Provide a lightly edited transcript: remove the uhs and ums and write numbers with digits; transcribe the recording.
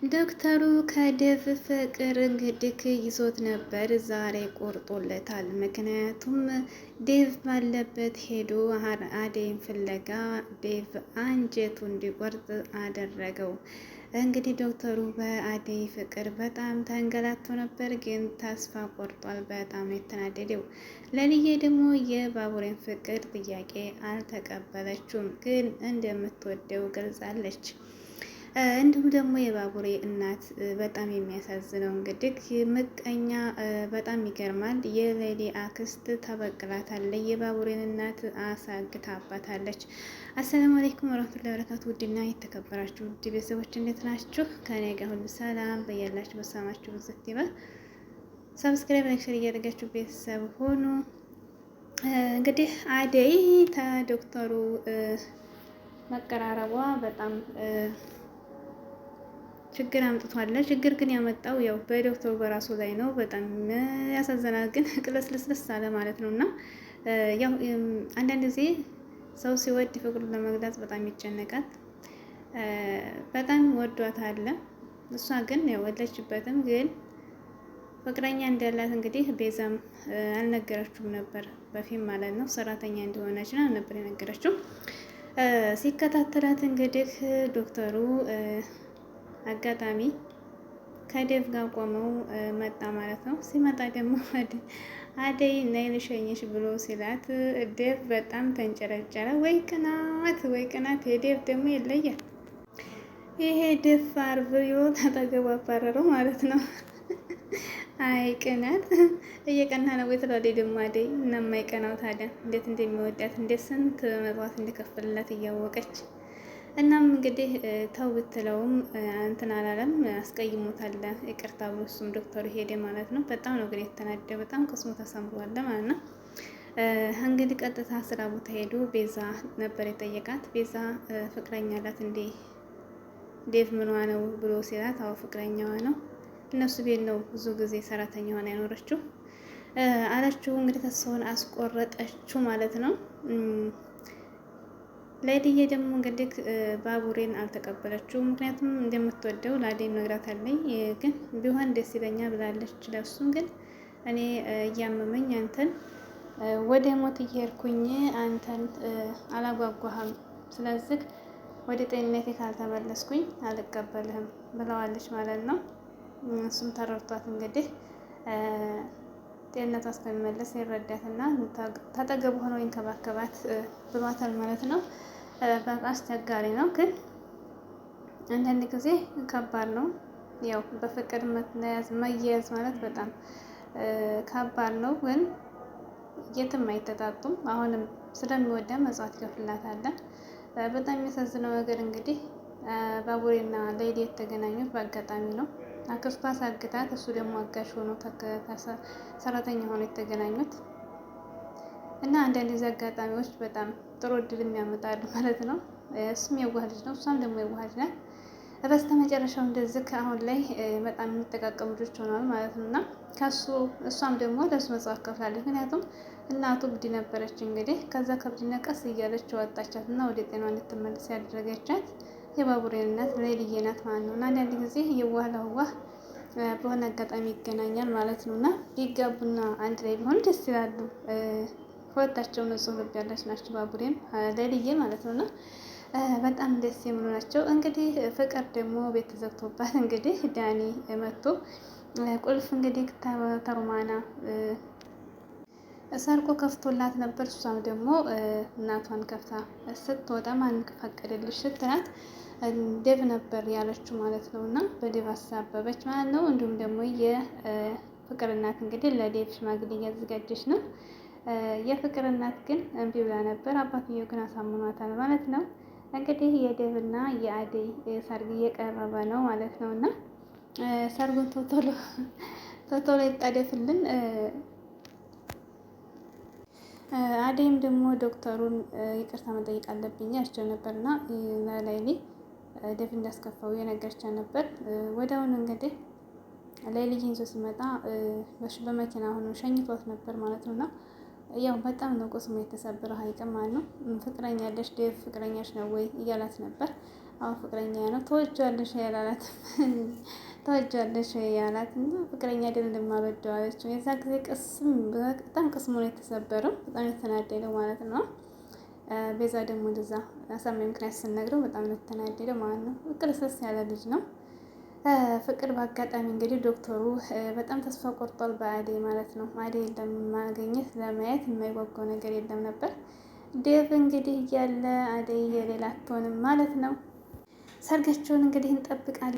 ዶክተሩ ከዴቭ ፍቅር እንግዲህ ይዞት ነበር። ዛሬ ቆርጦለታል። ምክንያቱም ዴቭ ባለበት ሄዶ አደይን ፍለጋ ዴቭ አንጀቱ እንዲቆርጥ አደረገው። እንግዲህ ዶክተሩ በአደይ ፍቅር በጣም ተንገላቶ ነበር፣ ግን ተስፋ ቆርጧል። በጣም የተናደደው ለልዬ ደግሞ የባቡሬን ፍቅር ጥያቄ አልተቀበለችውም፣ ግን እንደምትወደው ገልጻለች። እንዲሁም ደግሞ የባቡሬ እናት በጣም የሚያሳዝነው እንግዲህ ምቀኛ በጣም ይገርማል። የሌሊ አክስት ተበቅላታለች። የባቡሬን እናት አሳግታባታለች። አሰላሙ አለይኩም ወራህመቱላሂ ወበረካቱ። ውድና የተከበራችሁ ውድ ቤተሰቦች እንዴት ናችሁ? ከኔ ጋር ሁሉ ሰላም፣ በያላችሁ በሰማችሁ ብዝት ይበል። ሰብስክራይብ ላይክ ሼር እያደረጋችሁ ቤተሰብ ሆኑ። እንግዲህ አደይ ከዶክተሩ መቀራረቧ በጣም ችግር አምጥቷል። ችግር ግን ያመጣው ያው በዶክተሩ በራሱ ላይ ነው። በጣም ያሳዝናል። ግን ቅለስልስልስ አለ ማለት ነው። እና ያው አንዳንድ ጊዜ ሰው ሲወድ ፍቅሩን ለመግለጽ በጣም ይጨነቃል። በጣም ወዷት አለ። እሷ ግን ያው ወለችበትም፣ ግን ፍቅረኛ እንዳላት እንግዲህ ቤዛም አልነገረችውም ነበር በፊት ማለት ነው። ሰራተኛ እንደሆነች ነው ነበር የነገረችው። ሲከታተላት እንግዲህ ዶክተሩ አጋጣሚ ከዴቭ ጋር ቆመው መጣ ማለት ነው። ሲመጣ ደግሞ አደይ ነይ ልሸኝሽ ብሎ ሲላት ዴቭ በጣም ተንጨረጨረ። ወይ ቅናት፣ ወይ ቅናት! የዴቭ ደግሞ ይለያል። ይሄ ደፋር ብሎ ተጠገቡ አባረረው ማለት ነው። አይ ቅናት! እየቀና ነው ወይ ትላለች ደግሞ አደይ። እና የማይቀናው ታዲያ እንዴት እንደሚወዳት እንዴት ስንት መግባት እንደከፈለላት እያወቀች። እናም እንግዲህ ተው ብትለውም እንትን አላለም፣ አስቀይሞታል። ይቅርታ ብሎ እሱም ዶክተሩ ሄደ ማለት ነው። በጣም ነው ግን የተናደደ፣ በጣም ቅስሙ ተሰምሯል ማለት ነው። እንግዲህ ቀጥታ ስራ ቦታ ሄዱ። ቤዛ ነበር የጠየቃት። ቤዛ ፍቅረኛ አላት እንዴ ዴቭ ምኗ ነው ብሎ ሲላት፣ አዎ ፍቅረኛዋ ነው፣ እነሱ ቤት ነው ብዙ ጊዜ ሰራተኛ ሆና ያኖረችው አለችው። እንግዲህ ተስፋውን አስቆረጠችው ማለት ነው። ላይድዬ ደግሞ እንግዲህ ባቡሬን አልተቀበለችው። ምክንያቱም እንደምትወደው ለአደይ ነግራታለኝ፣ ግን ቢሆን ደስ ይለኛል ብላለች። ለሱም ግን እኔ እያመመኝ አንተን ወደ ሞት እየሄድኩኝ አንተን አላጓጓህም፣ ስለዚህ ወደ ጤንነቴ ካልተመለስኩኝ አልቀበልህም ብለዋለች ማለት ነው። እሱም ተረድቷት እንግዲህ ጤንነቷ እስከሚመለስ ይረዳትና ታጠገቡ ሆኖ ይንከባከባት ብሏታል ማለት ነው። በጣም አስቸጋሪ ነው፣ ግን አንዳንድ ጊዜ ከባድ ነው። ያው በፍቅር መያዝ ማለት በጣም ከባድ ነው፣ ግን የትም አይተጣጡም። አሁንም ስለሚወዳ መጽዋት ይከፍላታል። በጣም የሚያሳዝነው ነገር እንግዲህ ባቡሬና ሌሊ የተገናኙት በአጋጣሚ ነው። አክስቷ አሳግታት፣ እሱ ደግሞ አጋሽ ሆኖ ሰራተኛ ሆኖ የተገናኙት እና አንዳንድ ጊዜ አጋጣሚዎች በጣም ጥሩ እድል የሚያመጣሉ ማለት ነው። እሱም የዋህ ልጅ ነው፣ እሷም ደግሞ የዋህ ልጅ ናት። በስተ መጨረሻው እንደዚህ አሁን ላይ በጣም የሚጠቃቀሙ ልጆች ሆነዋል ማለት ነው። እና እሷም ደግሞ ለእሱ መጽዋት ከፍላለች። ምክንያቱም እናቱ እብድ ነበረች። እንግዲህ ከዛ ከእብድነት ቀስ እያለች ወጣቻት እና ወደ ጤናዋ እንድትመለስ ያደረገቻት የባቡሬን እናት ሌሊዬ ናት ማለት ነው። እና አንዳንድ ጊዜ የዋህ ለዋህ በሆነ አጋጣሚ ይገናኛል ማለት ነው። እና ቢጋቡና አንድ ላይ ቢሆኑ ደስ ይላሉ። ሁለታቸው ንጹህ ልብ ያላች ናቸው፣ ባቡሬም ሌሊዬ ማለት ነው። እና በጣም ደስ የሚሉ ናቸው። እንግዲህ ፍቅር ደግሞ ቤት ተዘግቶባት እንግዲህ ዳኒ መጥቶ ቁልፍ እንግዲህ ተሩማና ሰርቆ ከፍቶላት ነበር። እሷም ደግሞ እናቷን ከፍታ ስትወጣ ማን ፈቀደልሽ ስትላት ዴቭ ነበር ያለችው ማለት ነው። እና በዴቭ አሳበበች ማለት ነው። እንዲሁም ደግሞ የፍቅር እናት እንግዲህ ለዴቭ ሽማግሌ እያዘጋጀች ነው። የፍቅር እናት ግን እምቢ ብላ ነበር። አባትየው ግን አሳምኗታል ማለት ነው። እንግዲህ የዴቭ እና የአደይ ሰርግ እየቀረበ ነው ማለት ነው። እና ሰርጉን ቶቶሎ ይጣደፍልን። አደይም ደግሞ ዶክተሩን ይቅርታ መጠየቅ አለብኝ ያቸው ነበርና ላይሊ ዴቭ እንዳስከፋው የነገረቻት ነበር። ወዲያውኑ እንግዲህ ላይሊን ይዞ ሲመጣ በመኪና ሆኖ ሸኝቷት ነበር ማለት ነው። እና ያው በጣም ነው ቁስሙ የተሰበረ ሀይቅ ማለት ነው። ፍቅረኛ ያለሽ ዴቭ ፍቅረኛሽ ነው ወይ እያላት ነበር። አሁን ፍቅረኛ ነው ተወጇለሽ ያላላት ተወጇለሽ ያላት እና ፍቅረኛ አይደል እንደማልወደው አለችው። የዛ ጊዜ ቅስም በጣም ቅስሙ ነው የተሰበረው፣ በጣም የተናደደው ማለት ነው። ቤዛ ደግሞ እንደዛ አሳማኝ ምክንያት ስነግረው በጣም ነው የተናደደው ማለት ነው። ፍቅር ስስ ያለ ልጅ ነው። ፍቅር በአጋጣሚ እንግዲህ ዶክተሩ በጣም ተስፋ ቆርጧል በአደይ ማለት ነው። አደይ ለማግኘት ለማየት የማይጓጓው ነገር የለም ነበር። ዴቭ እንግዲህ እያለ አደይ የሌላ አትሆንም ማለት ነው። ሰርጋቸውን እንግዲህ እንጠብቃለን።